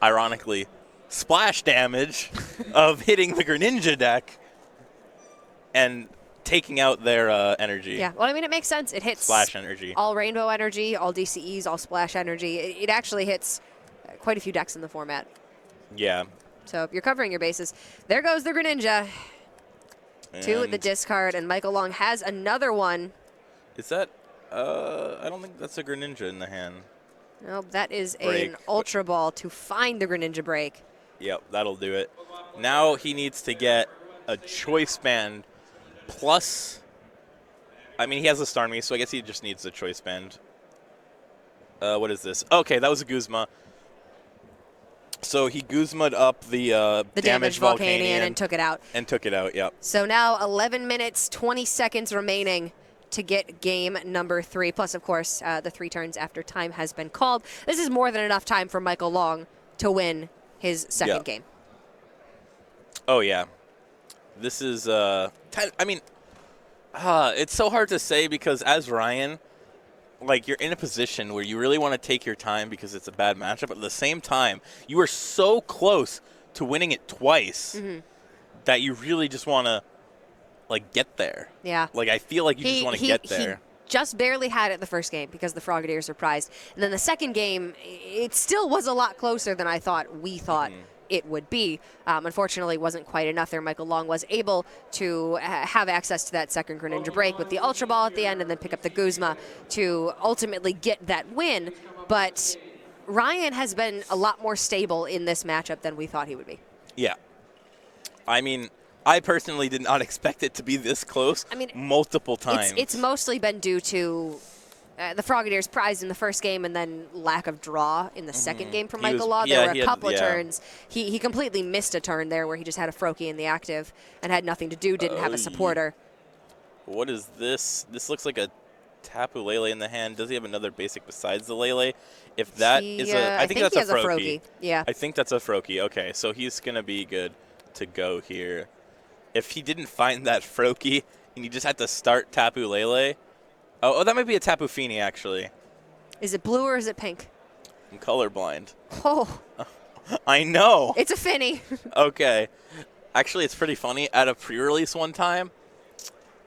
ironically, splash damage of hitting the Greninja deck and taking out their energy. Yeah, well, I mean, it makes sense. It hits Splash energy. all Rainbow energy, all DCEs, all Splash energy. It actually hits quite a few decks in the format. Yeah. So you're covering your bases. There goes the Greninja to the discard, and Michael Long has another one. Is that, I don't think that's a Greninja in the hand. Nope, that is Break. an Ultra Ball to find the Greninja break. Yep, that'll do it. Now he needs to get a choice band plus, I mean, he has a Starmie, so I guess he just needs a choice band. What is this? Okay, that was a Guzma. So he Guzma'd up the damaged Volcanion and took it out. And took it out, yep. So now 11 minutes, 20 seconds remaining to get game number 3. Plus, of course, the 3 turns after time has been called. This is more than enough time for Michael Long to win his second game. Oh, yeah. This is, I mean, it's so hard to say because as Ryan, like, you're in a position where you really want to take your time because it's a bad matchup. But at the same time, you are so close to winning it twice that you really just want to, like, get there. Yeah. Like, I feel like you just want to get there. He just barely had it the first game because the Frogadier surprised. And then the second game, it still was a lot closer than we thought it would be. Unfortunately, wasn't quite enough there. Michael Long was able to have access to that second Greninja break with the Ultra Ball at the end and then pick up the Guzma to ultimately get that win. But Ryan has been a lot more stable in this matchup than we thought he would be. Yeah. I mean, I personally did not expect it to be this close multiple times. It's mostly been due to the Frogadier's prize in the first game and then lack of draw in the second game from Michael Long. There were a couple of turns. He completely missed a turn there where he just had a Froakie in the active and had nothing to do, didn't have a supporter. What is this? This looks like a Tapu Lele in the hand. Does he have another basic besides the Lele? If that is I think that's a Froakie. Yeah. I think that's a Froakie. Okay, so he's going to be good to go here. If he didn't find that Froakie and you just had to start Tapu Lele. Oh, that might be a Tapu Fini, actually. Is it blue or is it pink? I'm colorblind. Oh. I know. It's a Finny. Okay. Actually, it's pretty funny. At a pre-release one time,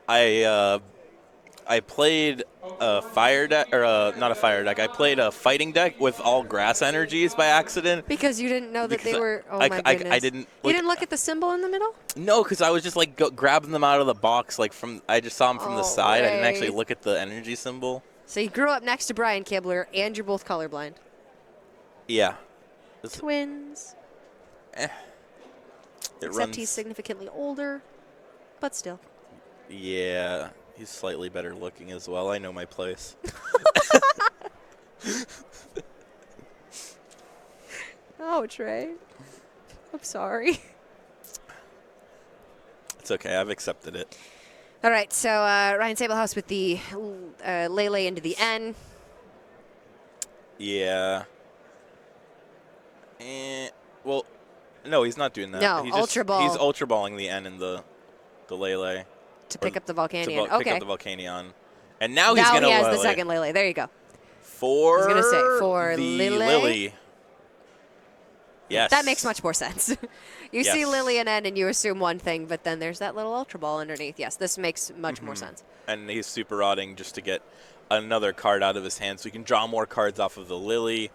I played a fire deck, or not a fire deck. I played a fighting deck with all grass energies by accident. Because you didn't know that Because they were. Oh I my goodness! I didn't. You didn't look at the symbol in the middle. No, because I was just like grabbing them out of the box, like from. I just saw them from the side. I didn't actually look at the energy symbol. So you grew up next to Brian Kibler, and you're both colorblind. Yeah. Twins. Except he's significantly older, but still. Yeah, he's slightly better looking as well. I know my place. Oh, Trey. I'm sorry. It's okay. I've accepted it. All right, so Ryan Sabelhaus with the Lele into the N. Yeah. Well, no, he's not doing that. No, Ultra Ball. He's Ultra Balling the N in the Lele. To pick up the Volcanion. To pick up the Volcanion. And now he's going to He has the second Lele. There you go. I was going to say, for the Lily. Yes. That makes much more sense. You Yes. see Lily and N and you assume one thing, but then there's that little Ultra Ball underneath. Yes, this makes much more sense. And he's super rodding just to get another card out of his hand so he can draw more cards off of the Lily.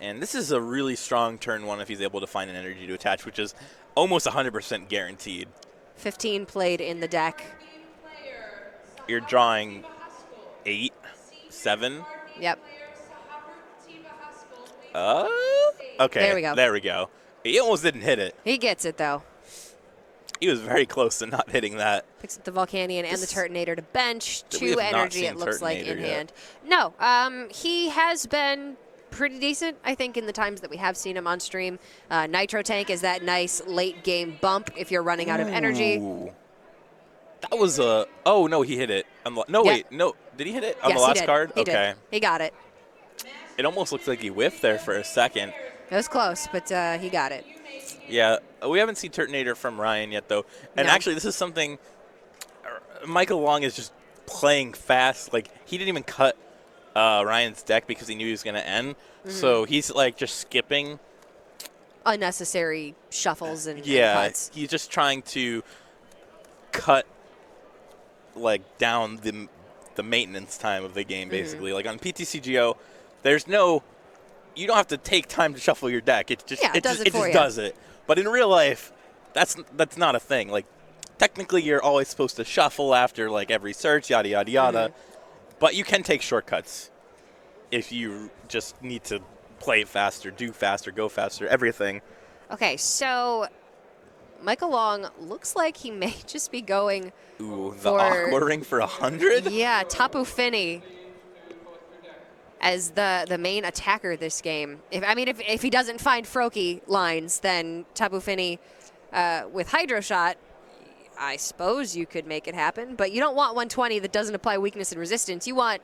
And this is a really strong turn one if he's able to find an energy to attach, which is almost 100% guaranteed. 15 played in the deck. You're drawing 8, 7. Yep. Okay. There we go. There we go. He almost didn't hit it. He gets it, though. He was very close to not hitting that. Picks up the Volcanion and the Turtonator to bench. We 2 have not energy, seen it looks like, in Turtonator yet. hand. No, he has been pretty decent, I think, in the times that we have seen him on stream. Nitro Tank is that nice late-game bump if you're running out of energy. Ooh. That was a... Oh, no, he hit it. Wait. No. Did he hit it on the last card? He did. He got it. It almost looks like he whiffed there for a second. It was close, but he got it. Yeah, we haven't seen Turtonator from Ryan yet, though. And actually, this is something... Michael Long is just playing fast. Like, he didn't even cut Ryan's deck because he knew he was going to end. So he's, like, just skipping. Unnecessary shuffles and cuts. He's just trying to cut, like, down the maintenance time of the game, basically. Like, on PTCGO, there's no... You don't have to take time to shuffle your deck. It just does it. But in real life, that's not a thing. Like, technically, you're always supposed to shuffle after like every search, yada yada yada. But you can take shortcuts if you just need to play faster, do faster, go faster, everything. Okay, so Michael Long looks like he may just be going. Ooh, the Aqua Ring for 100. Yeah, Tapu Fini as the main attacker this game. If he doesn't find Froakie lines, then Tapu Fini with Hydro Shot, I suppose you could make it happen. But you don't want 120 that doesn't apply weakness and resistance. You want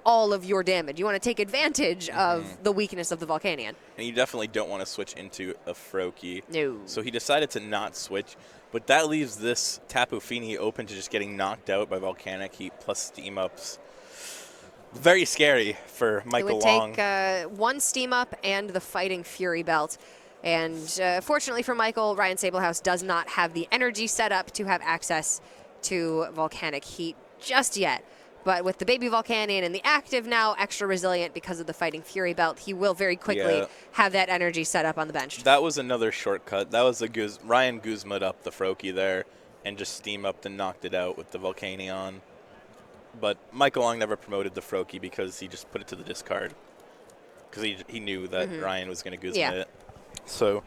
all of your damage. You want to take advantage of the weakness of the Volcanion. And you definitely don't want to switch into a Froakie. No. So he decided to not switch. But that leaves this Tapu Fini open to just getting knocked out by Volcanic Heat plus Steam Ups. Very scary for Michael Long. It would take 1 Steam Up and the Fighting Fury Belt. And fortunately for Michael, Ryan Sabelhaus does not have the energy set up to have access to Volcanic Heat just yet. But with the baby Volcanion and the active now extra resilient because of the Fighting Fury Belt, he will very quickly have that energy set up on the bench. That was another shortcut. That was Ryan Guzma'd up the Froakie there and just Steam Up and knocked it out with the Volcanion. But Michael Long never promoted the Froakie because he just put it to the discard. Because he knew that Ryan was going to Guzma it. So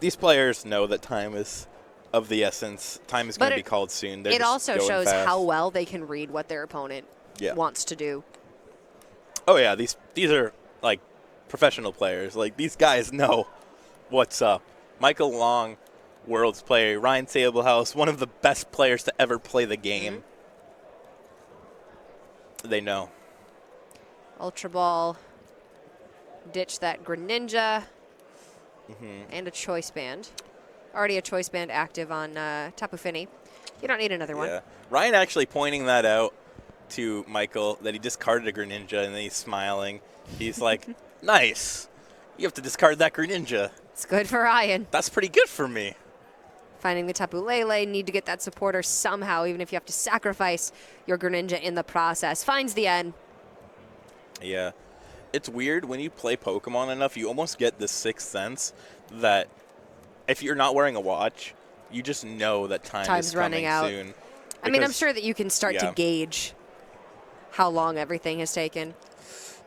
these players know that time is of the essence. Time is going to be called soon. It also shows how well they can read what their opponent wants to do. Oh, yeah. These are, like, professional players. Like, these guys know what's up. Michael Long, Worlds player. Ryan Sabelhaus, one of the best players to ever play the game. They know. Ultra Ball. Ditch that Greninja. And a Choice Band. Already a Choice Band active on Tapu Fini. You don't need another one. Ryan actually pointing that out to Michael, that he discarded a Greninja, and then he's smiling. He's like, nice. You have to discard that Greninja. It's good for Ryan. That's pretty good for me. finding the Tapu Lele, need to get that supporter somehow, even if you have to sacrifice your Greninja in the process. Finds the end. Yeah. It's weird when you play Pokemon enough, you almost get this sixth sense that if you're not wearing a watch, you just know that time is running out. soon. I mean, I'm sure that you can start to gauge how long everything has taken.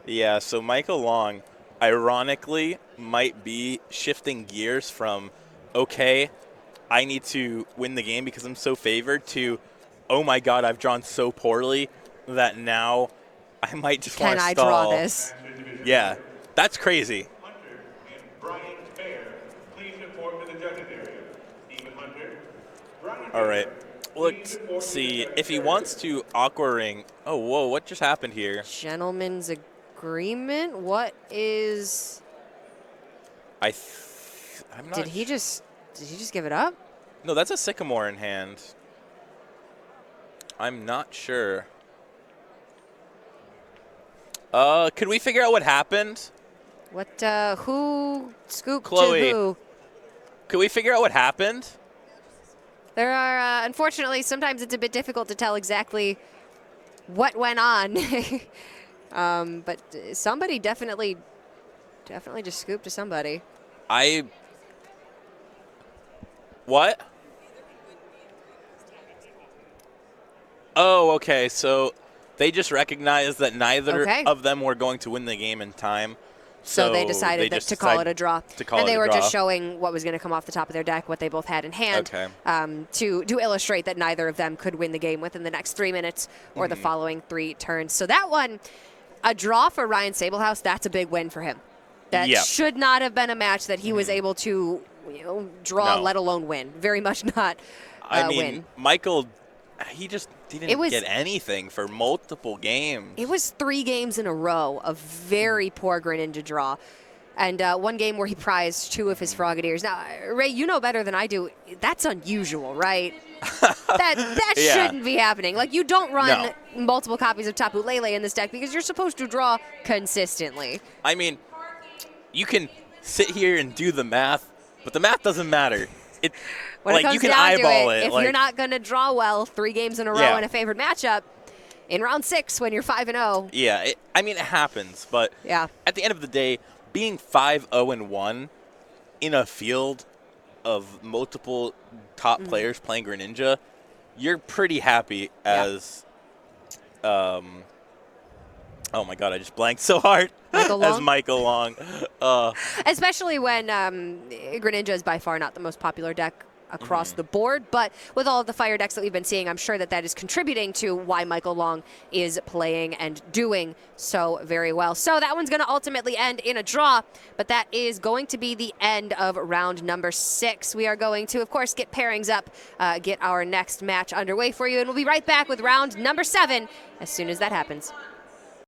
Yeah, so Michael Long, ironically, might be shifting gears from, okay, I need to win the game because I'm so favored, to, oh my god, I've drawn so poorly that now I might just want to stall. Can I draw this? Yeah, that's crazy. All right, let's see. If he wants to Aqua Ring, oh, whoa, what just happened here? Gentleman's agreement? What is... I'm not... Did he just give it up? No, that's a Sycamore in hand. I'm not sure. Could we figure out what happened? What, who scooped Chloe, to who? Could we figure out what happened? There are, unfortunately, sometimes it's a bit difficult to tell exactly what went on. But somebody definitely just scooped to somebody. What? Oh, okay, so they just recognized that neither of them were going to win the game in time. So they decided to call it a draw. And they were just showing what was going to come off the top of their deck, what they both had in hand, to illustrate that neither of them could win the game within the next 3 minutes or the following 3 turns. So that one, a draw for Ryan Sabelhaus, that's a big win for him. That should not have been a match that he was able to draw, let alone win. Very much not I mean, win. Michael, he just didn't get anything for multiple games. It was 3 games in a row of very poor Greninja draw. And one game where he prized 2 of his Frogadiers. Now, Ray, you know better than I do. That's unusual, right? that shouldn't be happening. Like, you don't run multiple copies of Tapu Lele in this deck because you're supposed to draw consistently. I mean, you can sit here and do the math, but the math doesn't matter. When it comes you can down eyeball to it, if you're not going to draw well 3 games in a row in a favored matchup, in round 6 when you're 5-0. Yeah, I mean, it happens, but at the end of the day, being 5-0-1 in a field of multiple top players playing Greninja, you're pretty happy as oh my god, I just blanked so hard. As Michael Long. Especially when Greninja is by far not the most popular deck across the board, but with all of the fire decks that we've been seeing, I'm sure that is contributing to why Michael Long is playing and doing so very well. So that one's going to ultimately end in a draw, but that is going to be the end of round number 6. We are going to, of course, get pairings up, get our next match underway for you, and we'll be right back with round number 7 as soon as that happens.